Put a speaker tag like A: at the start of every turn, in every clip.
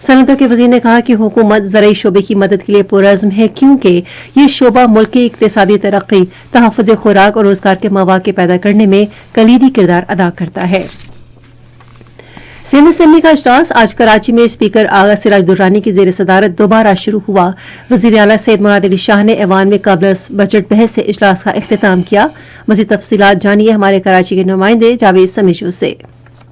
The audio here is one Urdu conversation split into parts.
A: صنعتوں کے وزیر نے کہا کہ حکومت زرعی شعبے کی مدد کے لیے پرعزم ہے کیونکہ یہ شعبہ ملک کی اقتصادی ترقی، تحفظ خوراک اور روزگار کے مواقع پیدا کرنے میں کلیدی کردار ادا کرتا ہے۔ سندھ اسمبلی کا اجلاس آج کراچی میں اسپیکر آغا سراج درانی کی زیر صدارت دوبارہ شروع ہوا۔ وزیر اعلیٰ سید مراد علی شاہ نے ایوان میں قبل بجٹ بحث سے اجلاس کا اختتام کیا۔ مزید تفصیلات جانیے ہمارے کراچی کے نمائندے جاوید سمیجو سے۔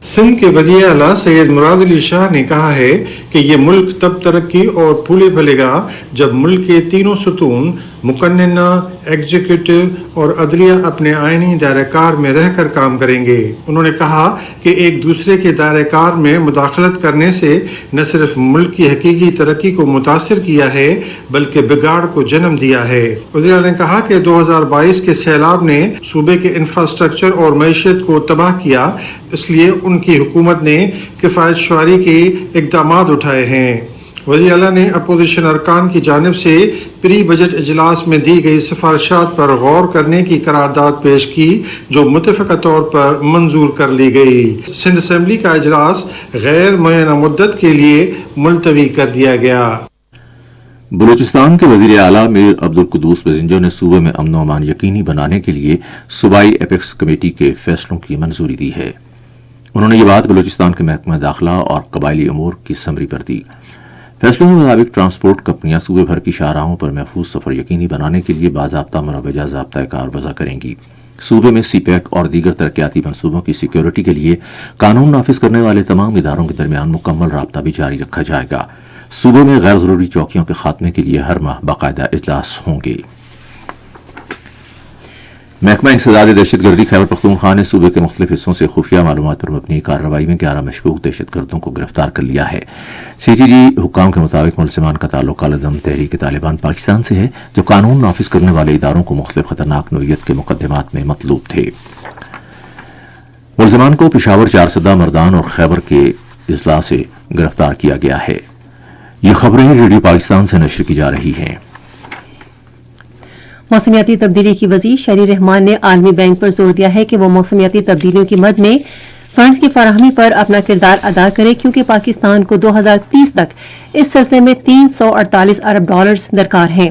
B: سندھ کے وزیر اعلیٰ سید مراد علی شاہ نے کہا ہے کہ یہ ملک تب ترقی اور پھولے پھلے گا جب ملک کے تینوں ستون مقننہ، ایگزیکٹو اور عدلیہ اپنے آئینی دائرہ کار میں رہ کر کام کریں گے۔ انہوں نے کہا کہ ایک دوسرے کے دائرہ کار میں مداخلت کرنے سے نہ صرف ملک کی حقیقی ترقی کو متاثر کیا ہے بلکہ بگاڑ کو جنم دیا ہے۔ وزیر اعلیٰ نے کہا کہ 2022 کے سیلاب نے صوبے کے انفراسٹرکچر اور معیشت کو تباہ کیا، اس لیے ان کی حکومت نے کفایت شعاری کے اقدامات اٹھائے ہیں۔ وزیر اعلیٰ نے اپوزیشن ارکان کی جانب سے پری بجٹ اجلاس میں دی گئی سفارشات پر غور کرنے کی قرارداد پیش کی جو متفقہ طور پر منظور کر لی گئی۔ سندھ اسمبلی کا اجلاس غیر معینہ مدت کے لیے ملتوی کر دیا گیا۔
C: بلوچستان کے وزیر اعلیٰ میر عبدالقدوس بزنجو نے صوبے میں امن و امان یقینی بنانے کے لیے صوبائی ایپیکس کمیٹی کے فیصلوں کی منظوری دی ہے۔ انہوں نے یہ بات بلوچستان کے محکمہ داخلہ اور قبائلی امور کی سمری پر دی۔ فیصلوں کے مطابق ٹرانسپورٹ کمپنیاں صوبے بھر کی شاہراہوں پر محفوظ سفر یقینی بنانے کے لیے باضابطہ مروجہ ضابطۂ کار وضع کریں گی۔ صوبے میں سی پیک اور دیگر ترقیاتی منصوبوں کی سیکیورٹی کے لیے قانون نافذ کرنے والے تمام اداروں کے درمیان مکمل رابطہ بھی جاری رکھا جائے گا۔ صوبے میں غیر ضروری چوکیوں کے خاتمے کے لیے ہر ماہ باقاعدہ اجلاس ہوں گے۔ محکمہ انسداد دہشت گردی خیبر پختونخوا نے صوبے کے مختلف حصوں سے خفیہ معلومات پر مبنی کارروائی میں 11 مشکوک دہشت گردوں کو گرفتار کر لیا ہے۔ سی ٹی ڈی حکام کے مطابق ملزمان کا تعلق کالعدم تحریک طالبان پاکستان سے ہے جو قانون نافذ کرنے والے اداروں کو مختلف خطرناک نوعیت کے مقدمات میں مطلوب تھے۔ ملزمان کو پشاور، چارسدہ، مردان اور خیبر کے اضلاع سے گرفتار کیا گیا ہے۔ یہ خبریں ریڈیو پاکستان سے نشر کی جا رہی ہیں۔
A: موسمیاتی تبدیلی کی وزیر شہری رحمان نے عالمی بینک پر زور دیا ہے کہ وہ موسمیاتی تبدیلیوں کی مد میں فنڈز کی فراہمی پر اپنا کردار ادا کرے کیونکہ پاکستان کو 2030 تک اس سلسلے میں 348 ارب ڈالرز درکار ہیں۔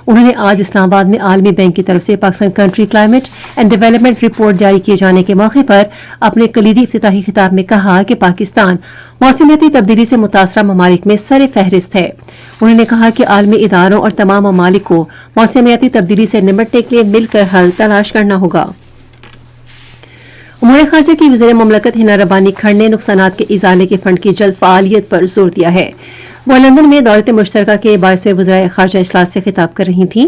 A: انہوں نے آج اسلام آباد میں عالمی بینک کی طرف سے Pakistan country climate and development report جاری کیے جانے کے موقع پر اپنے کلیدی افتتاحی خطاب میں کہا کہ پاکستان موسمیاتی تبدیلی سے متاثرہ ممالک میں سر فہرست ہے۔ انہوں نے کہا کہ عالمی اداروں اور تمام ممالک کو موسمیاتی تبدیلی سے نمٹنے کے لیے مل کر حل تلاش کرنا ہوگا۔ امور خارجہ کی وزیر مملکت حنا ربانی کھڑ نے نقصانات کے ازالے کے فنڈ کی جلد فعالیت پر زور دیا ہے۔ وہ لندن میں دولت مشترکہ کے 22ویں وزرائے خارجہ اجلاس سے خطاب کر رہی تھیں۔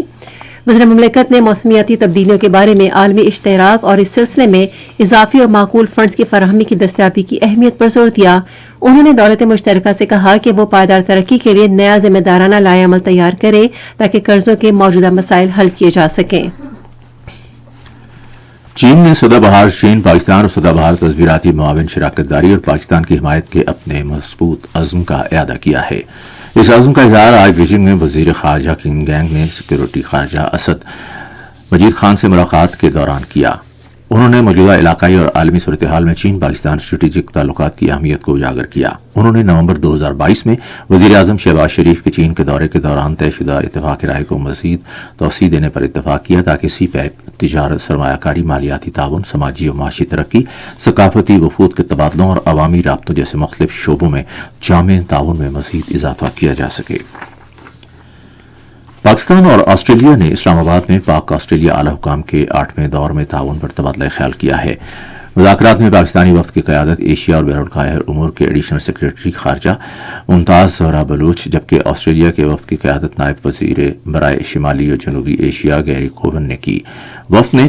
A: وزیر مملکت نے موسمیاتی تبدیلیوں کے بارے میں عالمی اشتراک اور اس سلسلے میں اضافی اور معقول فنڈز کی فراہمی کی دستیابی کی اہمیت پر زور دیا۔ انہوں نے دولت مشترکہ سے کہا کہ وہ پائیدار ترقی کے لیے نیا ذمہ دارانہ لائحہ عمل تیار کرے تاکہ قرضوں کے موجودہ مسائل حل کیے جا سکیں۔
C: چین نے سدہ بہار چین پاکستان اور سدہ بہار تصویراتی معاون شراکت داری اور پاکستان کی حمایت کے اپنے مضبوط عزم کا اعادہ کیا ہے۔ اس عزم کا اظہار آج بیجنگ میں وزیر خارجہ کنگ گینگ نے سیکورٹی خارجہ اسد مجید خان سے ملاقات کے دوران کیا۔ انہوں نے موجودہ علاقائی اور عالمی صورتحال میں چین پاکستان اسٹریٹجک تعلقات کی اہمیت کو اجاگر کیا۔ انہوں نے نومبر 2022 میں وزیر اعظم شہباز شریف کے چین کے دورے کے دوران طے شدہ اتفاق رائے کو مزید توسیع دینے پر اتفاق کیا تاکہ سی پیک تجارت، سرمایہ کاری، مالیاتی تعاون، سماجی و معاشی ترقی، ثقافتی وفود کے تبادلوں اور عوامی رابطوں جیسے مختلف شعبوں میں جامع تعاون میں مزید اضافہ کیا جا سکے۔ پاکستان اور آسٹریلیا نے اسلام آباد میں پاک آسٹریلیا اعلی حکام کے 8ویں دور میں تعاون پر تبادلہ خیال کیا ہے۔ مذاکرات میں پاکستانی وفد کی قیادت ایشیا اور بین الاقوامی امور کے ایڈیشنل سیکریٹری خارجہ ممتاز زہرا بلوچ، جبکہ آسٹریلیا کے وفد کی قیادت نائب وزیر برائے شمالی اور جنوبی ایشیا گیری کوبن نے کی۔ وفد نے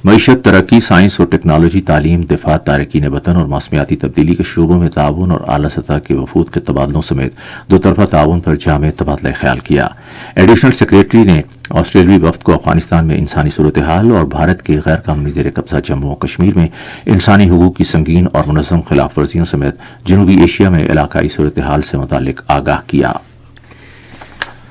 C: معیشت، ترقی، سائنس اور ٹیکنالوجی، تعلیم، دفاع، تارکین وطن اور موسمیاتی تبدیلی کے شعبوں میں تعاون اور اعلیٰ سطح کے وفود کے تبادلوں سمیت دو طرفہ تعاون پر جامع تبادلہ خیال کیا۔ ایڈیشنل سیکریٹری نے آسٹریلوی وفد کو افغانستان میں انسانی صورتحال اور بھارت کے غیر قانونی زیر قبضہ جموں و کشمیر میں انسانی حقوق کی سنگین اور منظم خلاف ورزیوں سمیت جنوبی ایشیا میں علاقائی صورتحال سے متعلق آگاہ کیا۔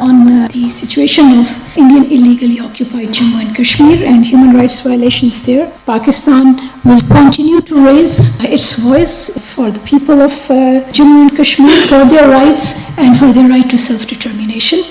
D: On the situation of Indian illegally occupied Jammu and Kashmir and human rights violations there, Pakistan will continue to raise its voice for the people of Jammu and Kashmir, for their rights and for their right to self-determination.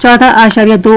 A: 14.2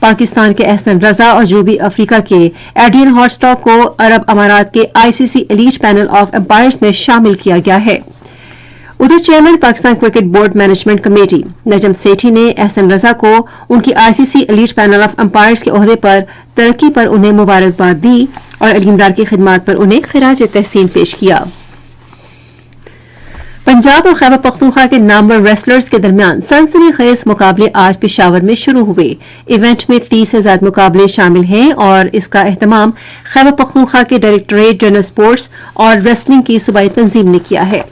A: Pakistan کے احسن رضا اور جنوبی افریقہ کے ایڈرین ہارسٹاک کو عرب امارات کے ICC elite panel of umpires میں شامل کیا گیا ہے. ادھر chairman Pakistan cricket board management committee Najam Sethi نے احسن رضا کو ان کی ICC elite panel of umpires کے عہدے پر ترقی پر انہیں مبارکباد دی اور علیم ڈار کی خدمات پر انہیں خراج تحسین پیش کیا. پنجاب اور خیبر پختونخوا کے نامور ریسلرز کے درمیان سنسنی خیز مقابلے آج پشاور میں شروع ہوئے. ایونٹ میں 30 سے زیادہ مقابلے شامل ہیں اور اس کا اہتمام خیبر پختونخوا کے ڈائریکٹوریٹ جنرل سپورٹس اور ریسلنگ کی صوبائی تنظیم نے کیا ہے.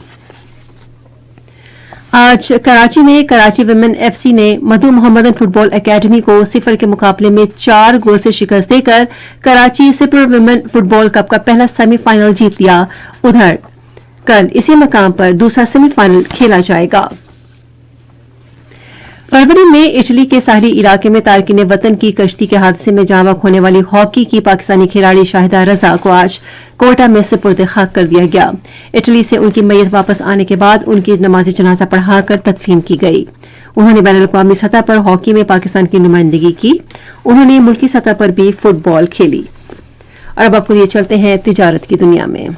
A: آج کراچی میں کراچی ویمن FC نے مدھو محمدن فٹ بال اکیڈمی کو 0 کے مقابلے میں 4 گول سے شکست دے کر کراچی سپر ویمن فٹ بال کپ کا پہلا سیمی فائنل جیت لیا. ادھر کل اسی مقام پر دوسرا سیمی فائنل کھیلا جائے گا. فروری میں اٹلی کے ساحلی علاقے میں تارکین وطن کی کشتی کے حادثے میں جاں بحق ہونے والی ہاکی کی پاکستانی کھلاڑی شاہدہ رضا کو آج کوئٹہ میں سپرد خاک کر دیا گیا. اٹلی سے ان کی میت واپس آنے کے بعد ان کی نماز جنازہ پڑھا کر تدفین کی گئی. انہوں نے بین الاقوامی سطح پر ہاکی میں پاکستان کی نمائندگی کی. انہوں نے ملکی سطح پر بھی فٹ بال کھیلی. اور اب آپ کو لیے چلتے ہیں تجارت کی دنیا میں.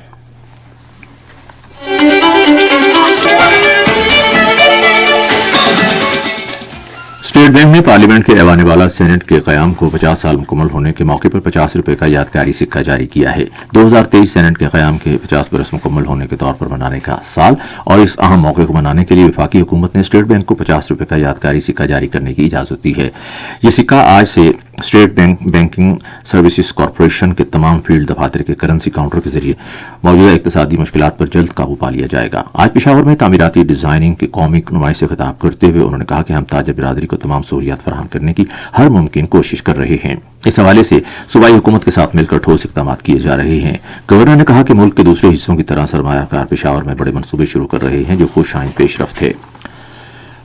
C: اسٹیٹ بینک نے پارلیمنٹ کے ایوان بالا سینٹ کے قیام کو 50 سال مکمل ہونے کے موقع پر 50 روپے کا یادگاری سکہ جاری کیا ہے. 2023 سینٹ کے قیام کے 50 برس مکمل ہونے کے طور پر منانے کا سال اور اس اہم موقع کو منانے کے لیے وفاقی حکومت نے اسٹیٹ بینک کو 50 روپے کا یادگاری سکہ جاری کرنے کی اجازت دی ہے. یہ سکہ آج سے state bank banking services corporation کے تمام فیلڈ دفاتر کے کرنسی کاؤنٹر کے ذریعے موجودہ اقتصادی مشکلات پر جلد قابو پا لیا جائے گا. آج پشاور میں تعمیراتی ڈیزائننگ کے قومی نمائش سے خطاب کرتے ہوئے انہوں نے کہا کہ ہم تاجر برادری کو تمام سہولیات فراہم کرنے کی ہر ممکن کوشش کر رہے ہیں. اس حوالے سے صوبائی حکومت کے ساتھ مل کر ٹھوس اقدامات کیے جا رہے ہیں. گورنر نے کہا کہ ملک کے دوسرے حصوں کی طرح سرمایہ کار پشاور میں بڑے منصوبے شروع کر رہے ہیں جو خوش آئند پیش رفت ہے.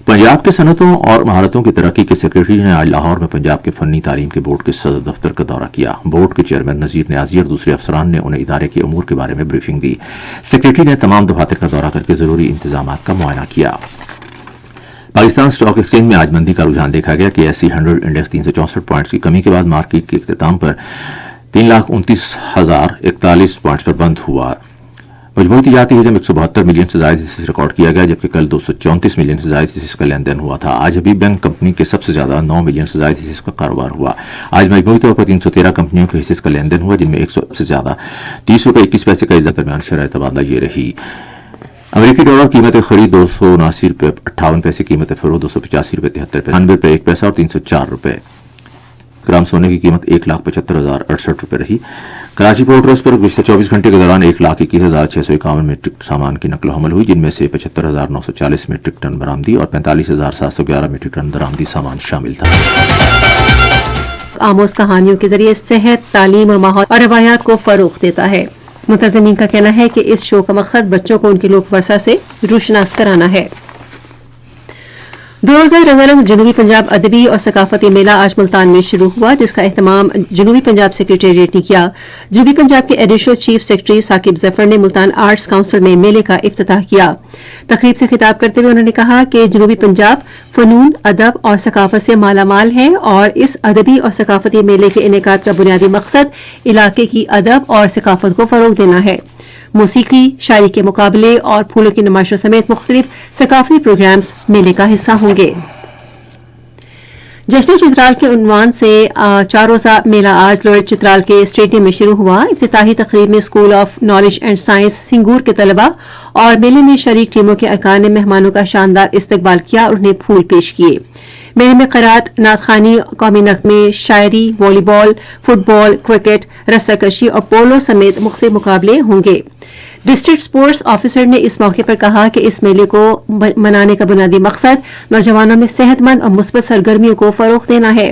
C: پنجاب کے صنعتوں اور مہارتوں کی ترقی کے سیکریٹری نے آج لاہور میں پنجاب کے فنی تعلیم کے بورڈ کے صدر دفتر کا دورہ کیا. بورڈ کے چیئرمین نذیر نیازی اور دوسرے افسران نے انہیں ادارے کے امور کے بارے میں بریفنگ دی. سیکریٹری نے تمام دفاتر کا دورہ کر کے ضروری انتظامات کا معائنہ کیا. پاکستان اسٹاک ایکسچینج میں آج مندی کا رجحان دیکھا گیا کہ ایسی 100 انڈیکس 364 پوائنٹس کی کمی کے بعد مارکیٹ کے اختتام پر 3,29,041 پوائنٹس پر بند ہوا. مجموعی تجارتی حجم 172 ملین سے زائد حصص ریکارڈ کیا گیا جبکہ کل 234 ملین سے زائد حصص کا لین دین ہوا تھا. آج حبیب بینک کمپنی کے سب سے زیادہ 9 ملین سے زائد حصص کا کاروبار ہوا. آج مجموعی طور پر 313 کمپنیوں کے حصص کا لین دین ہوا جن میں 100 سے زیادہ 30 روپے 21 پیسے کا اضافہ درمیان شرح تبادلہ یہ رہی. امریکی ڈالر قیمت خرید 279 روپے 58 پیسے، قیمت فروخت 285 روپے 73 پیسے، 90 روپے 1 پیسہ اور 304 روپے. گرام سونے کی قیمت 1,75,068 روپے رہی. کراچی پورٹ ٹرسٹ پر گزشتہ 24 گھنٹے کے دوران 1,21,651 میٹرک سامان کی نقل و حمل ہوئی جن میں سے 75,940 میٹرک ٹن برآمدی اور 45,711 میٹرک ٹن درآمدی سامان شامل تھا.
A: آموز کہانیوں کے ذریعے صحت، تعلیم اور ماحول اور روایات کو فروغ دیتا ہے. منتظمین کا کہنا ہے کہ اس شو کا مقصد بچوں کو ان کے لوک ورثہ سے روشناس کرانا ہے. 2 روزہ رنگارنگ جنوبی پنجاب ادبی اور ثقافتی میلہ آج ملتان میں شروع ہوا جس کا اہتمام جنوبی پنجاب سیکریٹریٹ نے کیا. جنوبی پنجاب کے ایڈیشنل چیف سیکرٹری ثاقب ظفر نے ملتان آرٹس کونسل میں میلے کا افتتاح کیا. تقریب سے خطاب کرتے ہوئے انہوں نے کہا کہ جنوبی پنجاب فنون، ادب اور ثقافت سے مالا مال ہے اور اس ادبی اور ثقافتی میلے کے انعقاد کا بنیادی مقصد علاقے کی ادب اور ثقافت کو فروغ دینا ہے. موسیقی، شاعری کے مقابلے اور پھولوں کی نمائشوں سمیت مختلف ثقافتی پروگرامز میلے کا حصہ ہوں گے. جشن چترال کے عنوان سے 4 روزہ میلہ آج لوئر چترال کے اسٹیڈیم میں شروع ہوا. افتتاحی تقریب میں school of knowledge and science Singur کے طلباء اور میلے میں شریک ٹیموں کے ارکان نے مہمانوں کا شاندار استقبال کیا اور انہیں پھول پیش کیے. میلے میں قرات، نعت خوانی، قومی نغمے، شاعری، والی بال، فٹ بال، کرکٹ، رسہ کشی اور پولو سمیت مختلف مقابلے ہوں گے. ڈسٹرکٹ اسپورٹس آفیسر نے اس موقع پر کہا کہ اس میلے کو منانے کا بنیادی مقصد نوجوانوں میں صحت مند اور مثبت سرگرمیوں کو فروغ دینا ہے.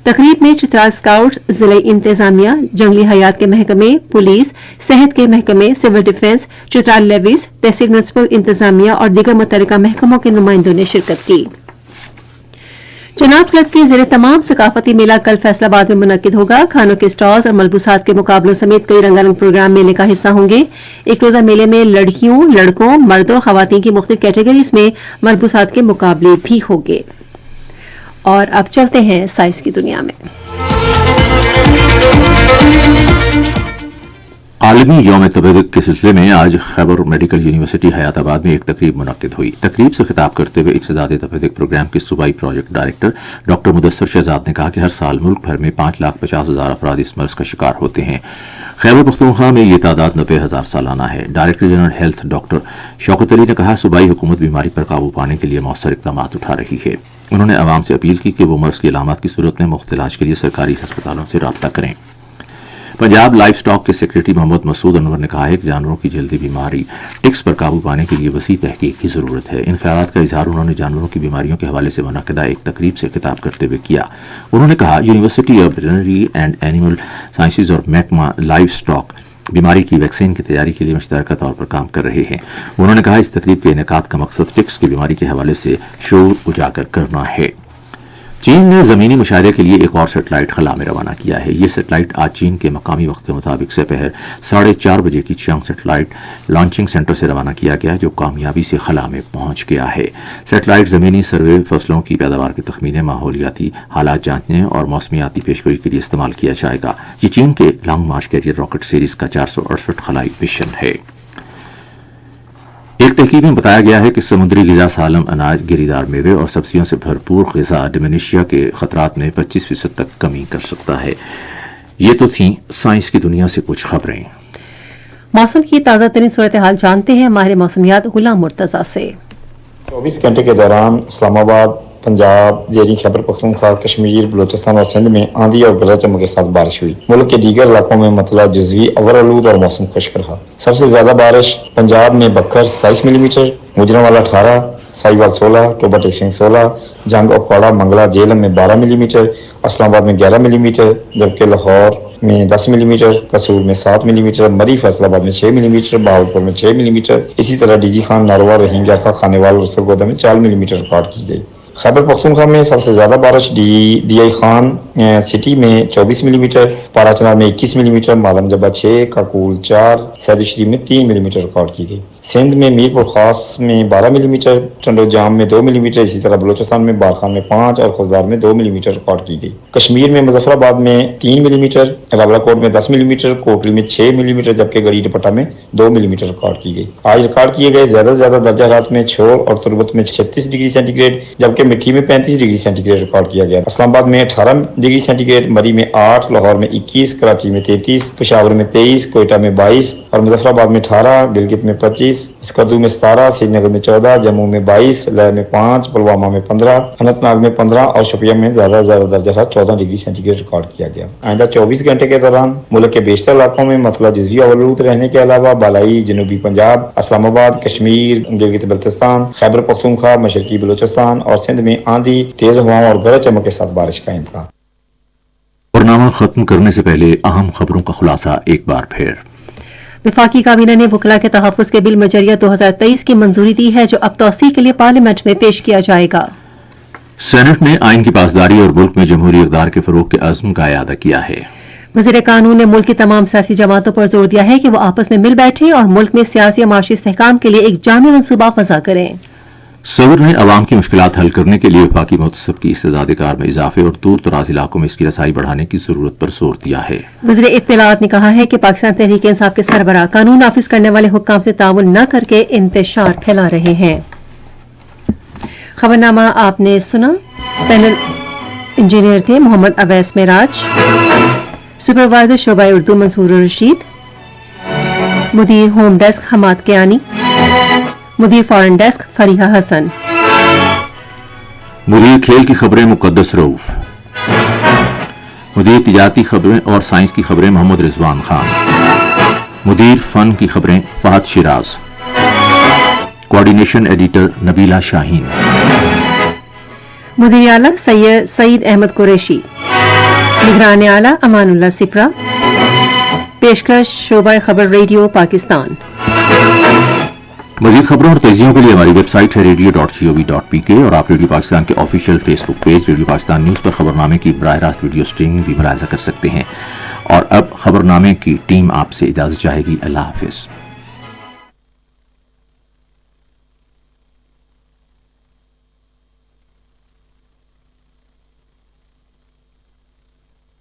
A: تقریب میں چترال اسکاؤٹس، ضلعی انتظامیہ، جنگلی حیات کے محکمے، پولیس، صحت کے محکمے، سول ڈیفنس، چترال لیویز، تحصیل میونسپل انتظامیہ اور دیگر متعلقہ محکموں کے نمائندوں نے شرکت کی. چناب کلب کے زیر تمام ثقافتی میلہ کل فیصل آباد میں منعقد ہوگا. کھانوں کے اسٹالز اور ملبوسات کے مقابلوں سمیت کئی رنگارنگ پروگرام میلے کا حصہ ہوں گے. ایک روزہ میلے میں لڑکیوں، لڑکوں، مردوں اور خواتین کی مختلف کیٹیگریز میں ملبوسات کے مقابلے بھی ہوں گے. اور اب چلتے ہیں سائنس کی دنیا میں۔
C: عالمی یوم تبادک کے سلسلے میں آج خیبر میڈیکل یونیورسٹی حیات آباد میں ایک تقریب منعقد ہوئی۔ تقریب سے خطاب کرتے ہوئے اتحاد تبادک پروگرام کے صوبائی project director doctor Mudassar Shahzad نے کہا کہ ہر سال ملک بھر میں 5,50,000 افراد اس مرض کا شکار ہوتے ہیں۔ خیبر پختونخوا میں یہ تعداد 90,000 سالانہ ہے۔ Director general health doctor Shaukat Ali نے کہا صوبائی حکومت بیماری پر قابو پانے کے لیے مؤثر اقدامات اٹھا رہی ہے۔ انہوں نے عوام سے اپیل کی کہ وہ مرض کی علامات کی صورت میں مفت علاج کے لیے سرکاری ہسپتالوں سے رابطہ کریں۔ پنجاب لائف سٹاک کے سیکریٹری محمد مسعود انور نے کہا ہے کہ جانوروں کی جلدی بیماری ٹکس پر قابو پانے کے لیے وسیع تحقیق کی ضرورت ہے۔ ان خیالات کا اظہار انہوں نے جانوروں کی بیماریوں کے حوالے سے منعقدہ ایک تقریب سے خطاب کرتے ہوئے کیا۔ انہوں نے کہا university of veterinary and animal sciences اور محکمہ لائف سٹاک بیماری کی ویکسین کی تیاری کے لیے مشترکہ طور پر کام کر رہے ہیں۔ انہوں نے کہا اس تقریب کے انعقاد کا مقصد ٹکس کی بیماری کے حوالے سے شعور اجاگر کرنا ہے۔ چین نے زمینی مشاہدے کے لیے ایک اور سیٹلائٹ خلا میں روانہ کیا ہے۔ یہ سیٹلائٹ آج چین کے مقامی وقت کے مطابق سپہر 4:30 بجے کی چیانگ سیٹلائٹ لانچنگ سینٹر سے روانہ کیا گیا جو کامیابی سے خلا میں پہنچ گیا ہے۔ سیٹلائٹ زمینی سروے، فصلوں کی پیداوار کے تخمینے، ماحولیاتی حالات جانچنے اور موسمیاتی پیشگوئی کے لیے استعمال کیا جائے گا۔ یہ چین کے long march carrier rocket series کا 468 خلائی مشن ہے۔ ایک تحقیق میں بتایا گیا ہے کہ سمندری غذا سالم اناج، گری دار میوے اور سبزیوں سے بھرپور غذا ڈیمینشیا کے خطرات میں 25% تک کمی کر سکتا ہے۔ یہ تو تھیں سائنس کی دنیا سے کچھ خبریں۔
A: موسم کی تازہ ترین صورتحال جانتے ہیں ماہر موسمیات غلام مرتضیٰ سے۔
E: 24 گھنٹے کے دوران اسلام آباد، پنجاب، زیریں خیبر پختونخوا، کشمیر، بلوچستان اور سندھ میں آندھی اور گرج چمک کے ساتھ بارش ہوئی۔ ملک کے دیگر علاقوں میں مطلع جزوی اور آلود اور موسم خشک رہا۔ سب سے زیادہ بارش پنجاب میں بکر 27 ملی میٹر، گوجرانوالا 18، ساہیوال 16، ٹوبا ٹیکسنگ 16، جنگ اکواڑہ منگلا جیلم میں 12 ملی میٹر، اسلام آباد میں 11 ملی میٹر، جبکہ لاہور میں 10 ملی میٹر، قصور میں 7 ملی میٹر، مری فیصل آباد میں 6 ملی میٹر، بہاولپور میں 6 ملی میٹر، اسی طرح ڈی جی خان، ناروا، رحیم جاکا، خانیوال اور سرگودا میں 4 ملی میٹر ریکارڈ کی گئی۔ خیبر پختونخوا میں سب سے زیادہ بارش ڈی آئی خان سٹی میں 24 ملی میٹر، پارا چنار میں 21 ملی میٹر، مالم جبہ 6، کاکول 4، سیدو شریف میں 3 ملی میٹر ریکارڈ کی گئی۔ سندھ میں میرپور خاص میں 12 ملی میٹر، ٹنڈو جام میں 2 ملی میٹر، اسی طرح بلوچستان میں بارخان میں 5 اور خوزدار میں 2 ملی میٹر ریکارڈ کی گئی۔ کشمیر میں مظفر آباد میں 3 ملی میٹر، راولا کوٹ میں 10 ملی میٹر، کوٹلی میں 6 ملی میٹر، جبکہ گڑھی ڈپٹا میں 2 ملی میٹر ریکارڈ کی گئی۔ آج ریکارڈ کیے گئے زیادہ سے زیادہ درجہ حرارت میں چھور اور تربت میں 36 ڈگری سینٹی گریڈ، جبکہ مٹھی میں 35 ڈگری سینٹی گریڈ ریکارڈ کیا گیا۔ اسلام آباد میں 18 ڈگری سینٹی گریڈ، مری میں 8، لاہور میں 21، کراچی میں 33، پشاور میں 23، کوئٹہ میں 22 اور مظفر آباد میں 18، گلگت میں 25، اسکردو میں 17، سری نگر میں 14، جموں میں 22، لیہ میں 5، پلوامہ میں 15، اننت ناگ میں 15 اور شوپیاں میں زیادہ سے زیادہ درجہ حرارت 14 ڈگری سینٹی گریڈ ریکارڈ کیا گیا۔ آئندہ 24 گھنٹے کے دوران ملک کے بیشتر علاقوں میں مطلع جزوی آلود رہنے کے علاوہ بالائی جنوبی پنجاب، اسلام آباد، کشمیر، گلگت بلتستان، خیبر پختونخوا، مشرقی بلوچستان اور سندھ میں آندھی، تیز ہواؤں اور گرج چمک کے ساتھ بارش کا امکان۔
C: خبرنامہ ختم کرنے سے پہلے اہم خبروں کا خلاصہ ایک بار پھر۔
A: وفاقی کابینہ نے وکلاء کے تحفظ کے بل مجریہ 2023 کی منظوری دی ہے جو اب توسیع کے لیے پارلیمنٹ میں پیش کیا جائے گا۔
C: سینٹ نے آئین کی پاسداری اور ملک میں جمہوری اقدار کے فروغ کے عزم کا اعادہ کیا ہے۔
A: وزیر قانون نے ملک کی تمام سیاسی جماعتوں پر زور دیا ہے کہ وہ آپس میں مل بیٹھیں اور ملک میں سیاسی اور معاشی استحکام کے لیے ایک جامع منصوبہ وضع کریں۔
C: صدر نے عوام کی مشکلات حل کرنے کے لیے وفاقی محتسب کی استعداد کار میں اضافے اور دور دراز علاقوں میں اس کی رسائی بڑھانے کی ضرورت پر زور دیا ہے۔
A: وزیر اطلاعات نے کہا ہے کہ پاکستان تحریک انصاف کے سربراہ قانون نافذ کرنے والے حکام سے تعاون نہ کر کے انتشار پھیلا رہے ہیں۔ خبرنامہ آپ نے سنا۔ پینل انجینئر تھے محمد اویس معراج، سپروائزر شعبہ اردو منصور رشید، مدیر ہوم ڈیسک حماد کیانی، مدیر فارن ڈیسک فریحہ حسن،
C: مدیر کھیل کی خبریں مقدس رؤوف، مدیر تجارتی خبریں اور سائنس کی خبریں محمد رضوان خان، مدیر فن کی خبریں فہد شیراز، کوارڈینیشن ایڈیٹر نبیلہ شاہین،
A: مدیر اعلیٰ سعید احمد قریشی، نگران اعلیٰ امان اللہ سپرا، پیشکش شعبہ خبر ریڈیو پاکستان۔
C: مزید خبروں اور تجزیوں کے لیے ہماری ویب سائٹ ہے radio.gov.pk اور آپ ریڈیو پاکستان کے آفیشیل فیس بک پیج ریڈیو پاکستان نیوز پر خبرنامے کی براہ راست ویڈیو اسٹریمنگ بھی ملاحظہ کر سکتے ہیں۔ اور اب خبرنامے کی ٹیم آپ سے اجازت چاہے گی۔ اللہ حافظ۔